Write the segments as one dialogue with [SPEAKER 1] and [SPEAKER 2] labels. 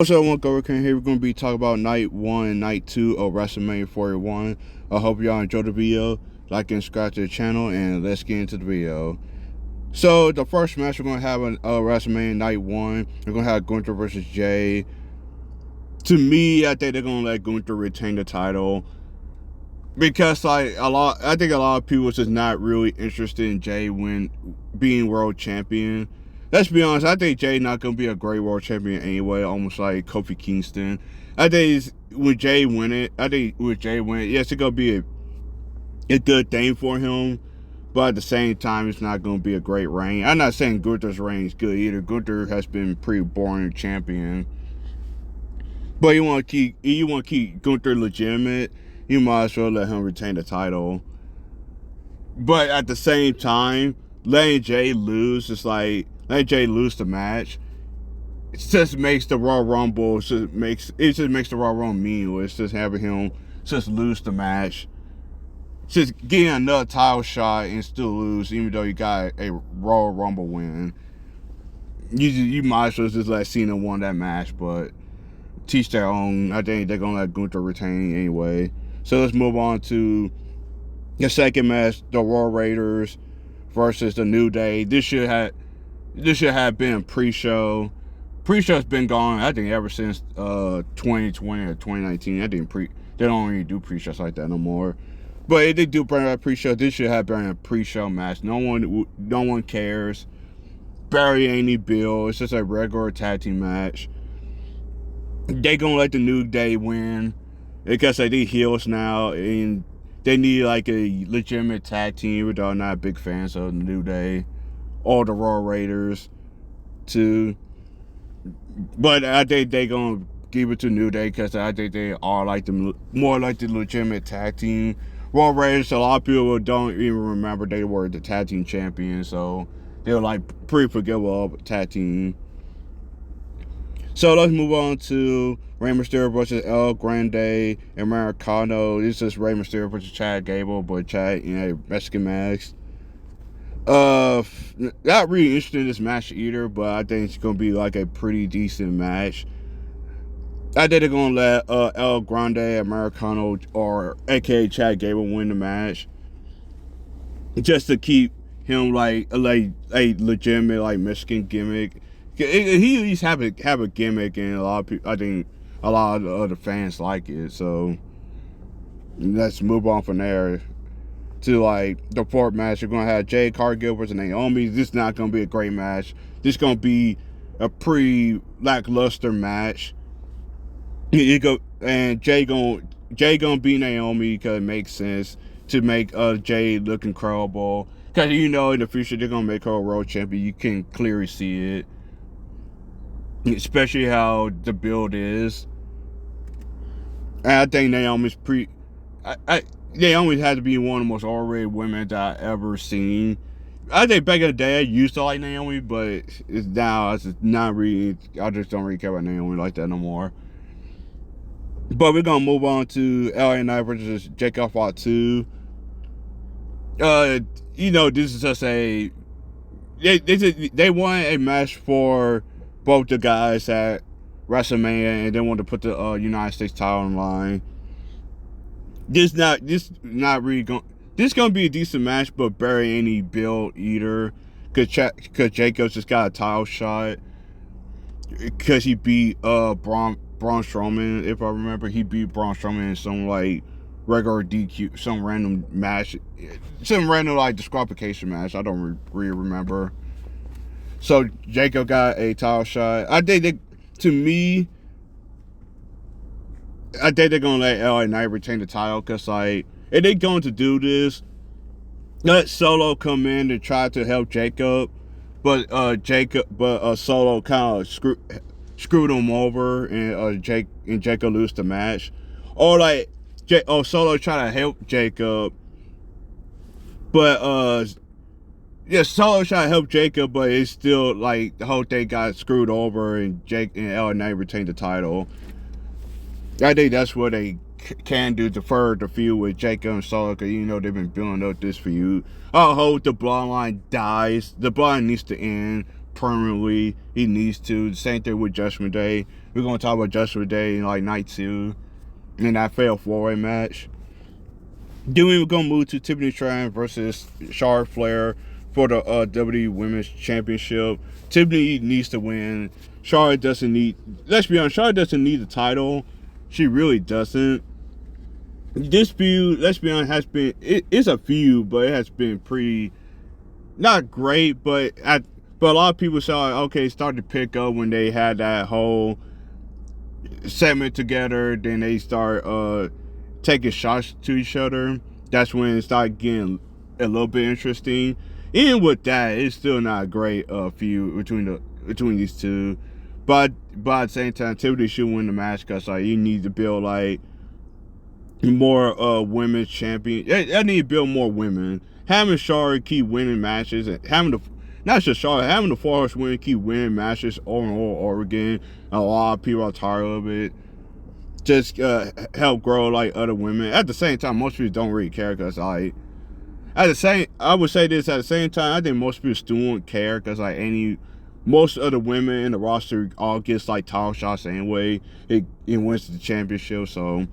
[SPEAKER 1] What's up, one Go here. We're going to be talking about night 1 and night 2 of Wrestlemania 41. I hope y'all enjoyed the video. Like and subscribe to the channel, and let's get into the video. So, the first match we're going to have on Wrestlemania night 1, we're going to have Gunther versus Jay. To me, I think they're going to let Gunther retain the title. Because, I think a lot of people are just not really interested in Jay being world champion. Let's be honest, I think Jay not going to be a great world champion anyway, almost like Kofi Kingston. I think with Jay win it, yes, it's going to be a good thing for him, but at the same time, it's not going to be a great reign. I'm not saying Gunther's reign is good either. Gunther has been pretty boring champion. But you want to keep Gunther legitimate, you might as well let him retain the title. But at the same time, letting Jay lose the match. It just makes the Royal Rumble makes the Royal Rumble meaningless. Just having him just lose the match, just getting another title shot and still lose, even though you got a Royal Rumble win. You might as well just let Cena win that match, but teach their own. I think they're gonna let Gunther retain anyway. So let's move on to the second match: the Raw Raiders versus the New Day. This should have been a pre-show. Pre-show's been gone, I think, ever since 2020 or 2019. They don't really do pre-shows like that no more. But if they do bring up pre-show, this should have been a pre-show match. No one cares. Barely any bill. It's just a regular tag team match. They gonna let the New Day win because they need heels now, and they need like a legitimate tag team. Even though I'm not big fans of the New Day or the Raw Raiders too. But I think they gonna give it to New Day because I think they are more like the legitimate tag team. Raw Raiders, a lot of people don't even remember they were the tag team champions, so they're like pretty forgettable tag team. So let's move on to Rey Mysterio versus El Grande Americano. This is Rey Mysterio versus Chad Gable, but Chad in a Mexican mask. Not really interested in this match either, but I think it's gonna be like a pretty decent match. I think they're gonna let El Grande Americano, or AKA Chad Gable, win the match, just to keep him like a legitimate like Mexican gimmick. He at least have a gimmick, and a lot of people, I think, a lot of the other fans like it. So let's move on from there to like the fourth match. You're gonna have Jade Cargill versus Naomi. This is not gonna be a great match. This is gonna be a pretty lackluster match. Jay gonna beat Naomi because it makes sense to make Jade look incredible. Because in the future they're gonna make her a world champion. You can clearly see it, especially how the build is. And I think Naomi's Naomi had to be one of the most overrated women that I ever seen. I think back in the day I used to like Naomi, but it's not really. I just don't really care about Naomi like that no more. But we're gonna move on to LA Knight versus Jacob Fatu. This is just they won a match for both the guys at WrestleMania, and they wanted to put the United States title on the line. This gonna be a decent match, but barely any build either. Cause Jacobs just got a title shot because he beat Braun Strowman. If I remember, he beat Braun Strowman in some like regular DQ, some random match, some random like disqualification match. I don't really remember. So Jacob got a title shot. I think they're gonna let LA Knight retain the title because if they're going to do this, let Solo come in and try to help Jacob, but Solo kind of screwed him over, and Jacob lose the match, or Solo try to help Jacob, but Solo try to help Jacob, but it's still like the whole thing got screwed over, and LA Knight retained the title. I think that's what they can do to further the feud with Jacob and Solo, because they've been building up this feud. I hope the bloodline dies. The bloodline needs to end permanently. He needs to. The same thing with Judgment Day. We're gonna talk about Judgment Day in like night 2 in that fatal 4-way match. Then we were gonna move to Tiffany Stratton versus Charlotte Flair for the WWE Women's Championship. Tiffany needs to win. Charlotte doesn't need. Let's be honest. Charlotte doesn't need the title. She really doesn't. This feud, let's be honest, has been. It's a feud, but it has been pretty not great. But a lot of people saw okay, it started to pick up when they had that whole segment together. Then they start taking shots to each other. That's when it started getting a little bit interesting. Even with that, it's still not a great feud between these two. But at the same time, Tiffany should win the match because like you need to build like more women's champion. I need to build more women. Having Charlotte keep winning matches and having the not just Charlotte, having the 4 women keep winning matches over and over again. A lot of people are tired of it. Just help grow like other women. At the same time, most people don't really care because like I would say this at the same time. I think most people still won't care because like most of the women in the roster all gets like title shots anyway. It wins the championship, so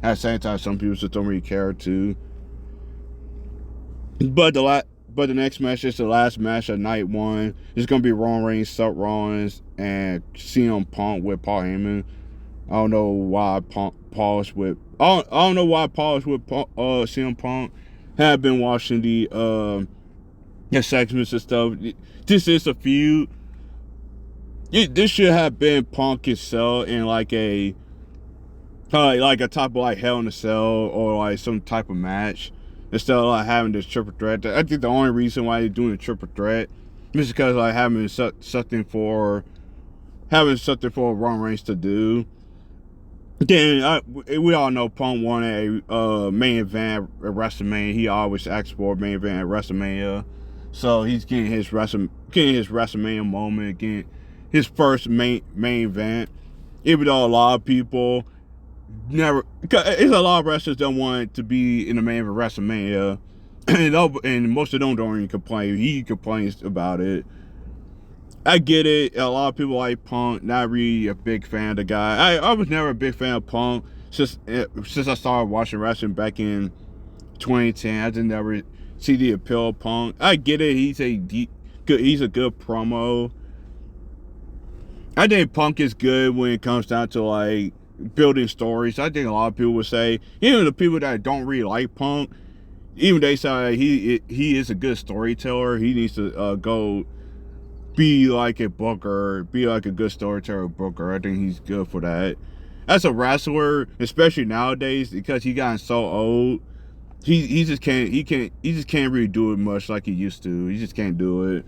[SPEAKER 1] at the same time, some people just don't really care too. But the next match is the last match of night 1. It's gonna be Roman Reigns, Seth Rollins, and CM Punk with Paul Heyman. I don't know why Paul's with. I don't know why Paul's with CM Punk. Have been watching the segments and stuff. This is a feud. This should have been Punk himself in like a type of like Hell in a Cell or like some type of match instead of like having this triple threat. I think the only reason why they're doing a triple threat is because like having something for Roman Reigns to do. Then we all know Punk won a main event at WrestleMania. He always asks for a main event at WrestleMania, so he's getting his WrestleMania moment, getting his first main event. Even though a lot of people it's a lot of wrestlers don't want to be in the main event of WrestleMania, and most of them don't even complain. He complains about it. I get it. A lot of people like Punk. Not really a big fan of the guy. I was never a big fan of Punk since I started watching wrestling back in 2010. I just never see the appeal of Punk. I get it. He's a good promo. I think Punk is good when it comes down to like building stories. I think a lot of people would say, even the people that don't really like Punk, even they say he is a good storyteller. He needs to go be like a booker, be like a good storyteller booker. I think he's good for that. As a wrestler, especially nowadays, because he gotten so old, he just can't really do it much like he used to. He just can't do it.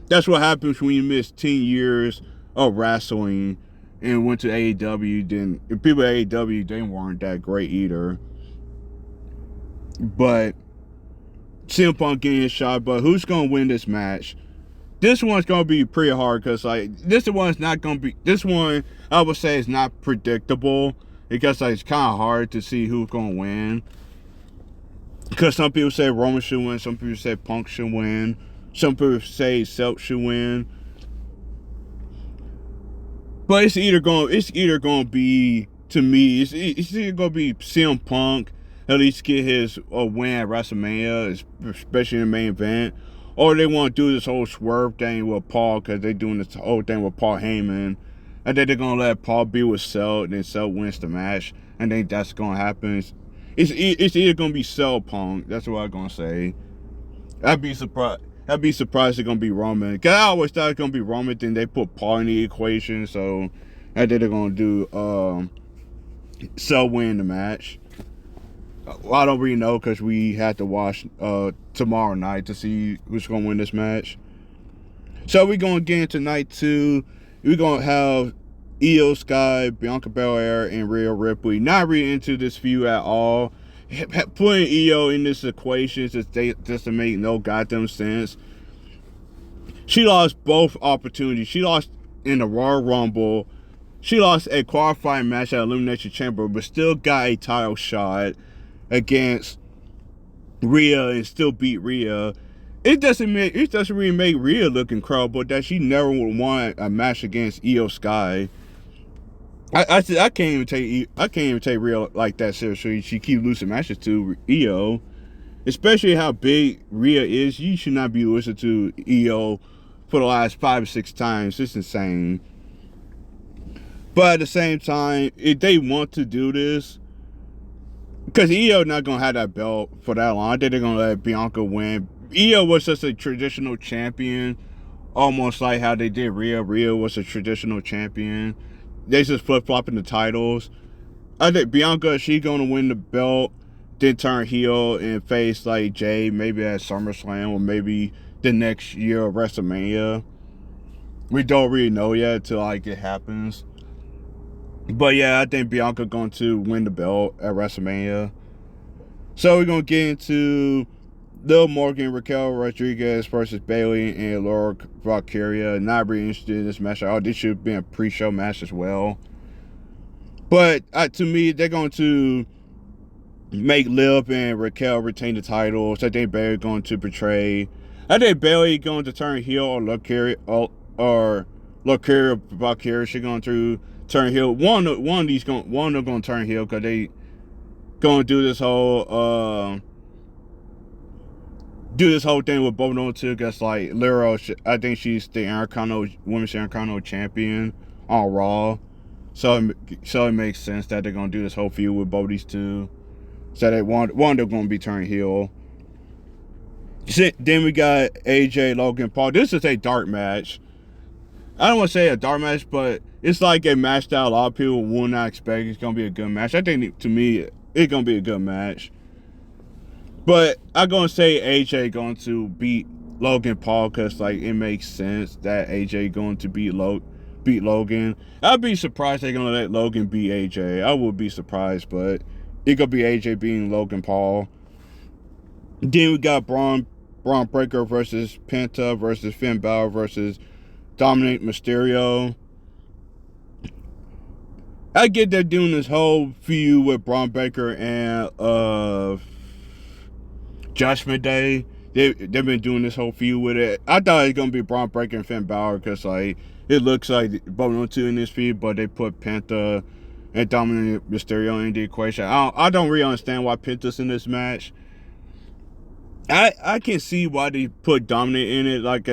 [SPEAKER 1] That's what happens when you miss 10 years of wrestling and went to AEW. Then people at AEW, they weren't that great either. But CM Punk getting his shot. But who's gonna win this match? This one's gonna be pretty hard because like this one I would say is not predictable because like it's kind of hard to see who's gonna win. Because some people say Roman should win, some people say Punk should win, some people say Seth should win. But it's either gonna be, to me, it's either gonna be CM Punk at least get his win at WrestleMania, especially in the main event. Or they want to do this whole swerve thing with Paul because they're doing this whole thing with Paul Heyman. And then they're going to let Paul be with Cell and then Cell wins the match. I think that's going to happen. It's either going to be Cell Punk. That's what I'm going to say. I'd be surprised it's going to be Roman. Because I always thought it's going to be Roman. Then they put Paul in the equation. So I think they're going to do Cell win the match. Well, I don't really know because we had to watch tomorrow night to see who's going to win this match. So we're going to get into night 2. We're going to have Io Sky, Bianca Belair, and Rhea Ripley. Not really into this feud at all. Putting Io in this equation just to make no goddamn sense. She lost both opportunities. She lost in the Royal Rumble. She lost a qualifying match at Elimination Chamber, but still got a title shot against Rhea and still beat Rhea. it doesn't really make Rhea look incredible that she never would want a match against Io Sky. I can't even take Rhea like that seriously. She keep losing matches to Io, especially how big Rhea is. You should not be listening to Io for the last 5 or 6 times. It's insane. But at the same time, if they want to do this, because Io not gonna have that belt for that long, I think they're gonna let Bianca win. Io was just a traditional champion, almost like how they did Rhea. Rhea was a traditional champion. They just flip flopping the titles. I think Bianca, she gonna win the belt, then turn heel and face like Jay, maybe at SummerSlam or maybe the next year of WrestleMania. We don't really know yet until like it happens. But yeah, I think Bianca going to win the belt at WrestleMania. So we're gonna get into Lil Morgan, Raquel Rodriguez versus Bayley and Laura Valkyria. Not really interested in this match at all. This should have been a pre-show match as well. But to me, they're going to make Liv and Raquel retain the titles. I think Bayley going to betray. I think Bayley going to turn heel or Valkyria Valkyria. She going to turn heel. One of them going to turn heel because they going to do this whole thing with both of them too. Because like Lyra, I think she's the Women's Intercontinental Champion on Raw. So it makes sense that they're gonna do this whole feud with both these two. So they one of them gonna be turned heel. Then we got AJ, Logan Paul. This is a dark match. I don't want to say a dark match, but it's like a match that a lot of people will not expect. It's gonna be a good match. I think to me, it's gonna be a good match. But I'm gonna say AJ going to beat Logan Paul because like it makes sense that AJ going to beat Logan. I'd be surprised they're gonna let Logan beat AJ. I would be surprised, but it could be AJ beating Logan Paul. Then we got Braun Breaker versus Penta versus Finn Balor versus Dominic Mysterio. I get they're doing this whole feud with Braun Breaker and Judgment Day. They've been doing this whole feud with it. I thought it was gonna be Braun Breaker and Finn Balor because like it looks like both of them two in this feud, but they put Penta and Dominic Mysterio in the equation. I don't really understand why Penta's in this match. I can see why they put Dominic in it. Like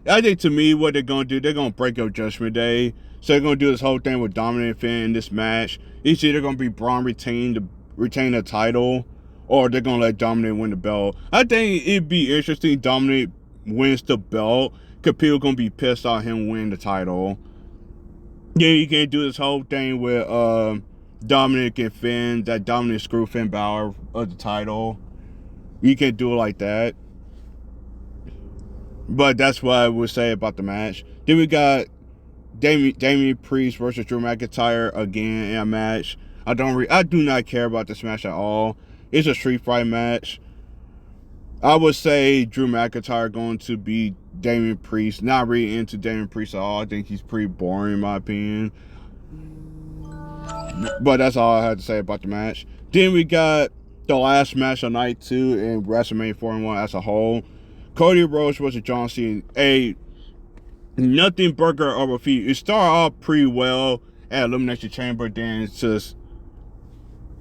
[SPEAKER 1] I think to me what they're gonna do, they're gonna break up Judgment Day. So they're gonna do this whole thing with Dominic and Finn in this match. It's either gonna be Braun retain the title, or they're gonna let Dominic win the belt. I think it'd be interesting. Dominic wins the belt, because people gonna be pissed off him winning the title. Then you can do this whole thing with Dominic and Finn, that Dominic screw Finn Balor of the title. You can do it like that. But that's what I would say about the match. Then we got Damian Priest versus Drew McIntyre again in a match. I do not care about this match at all. It's a street fight match. I would say Drew McIntyre going to be Damian Priest. Not really into Damian Priest at all. I think he's pretty boring in my opinion. But that's all I had to say about the match. Then we got the last match of night 2 in WrestleMania 41 as a whole. Cody Rhodes versus John Cena. A nothing burger of a feud. It started off pretty well at Elimination Chamber, then it's just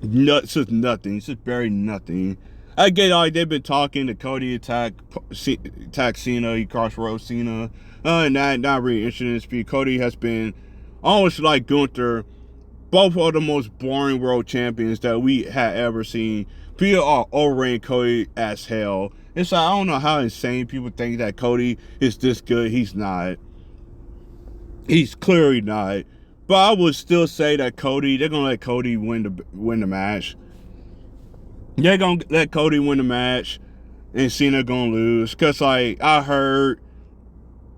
[SPEAKER 1] nothing. It's just very nothing. I get like they've been talking to Cody attack Cena, he crossroads Cena. And not really interested in this feud. Cody has been almost like Gunther, both are the most boring world champions that we had ever seen. People are overrating Cody as hell. It's like, I don't know how insane people think that Cody is this good. He's not. He's clearly not. But I would still say that they're gonna let Cody win the match. They're gonna let Cody win the match, and Cena gonna lose. Cause like I heard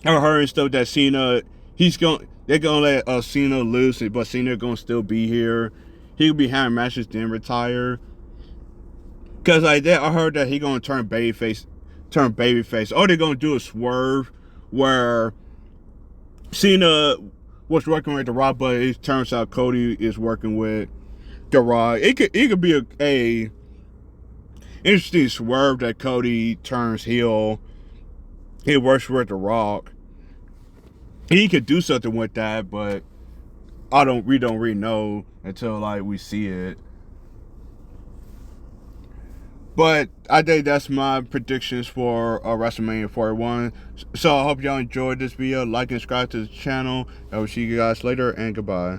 [SPEAKER 1] and stuff that Cena, they're gonna let Cena lose, but Cena gonna still be here. He'll be having matches then retire. Cause like I heard that he gonna turn babyface. All they're gonna do is swerve where Cena was working with The Rock, but it turns out Cody is working with The Rock. It could be a interesting swerve that Cody turns heel he works with The Rock. He could do something with that, but we don't really know until like we see it. But I think that's my predictions for WrestleMania 41. So I hope y'all enjoyed this video. Like and subscribe to the channel. I will see you guys later, and goodbye.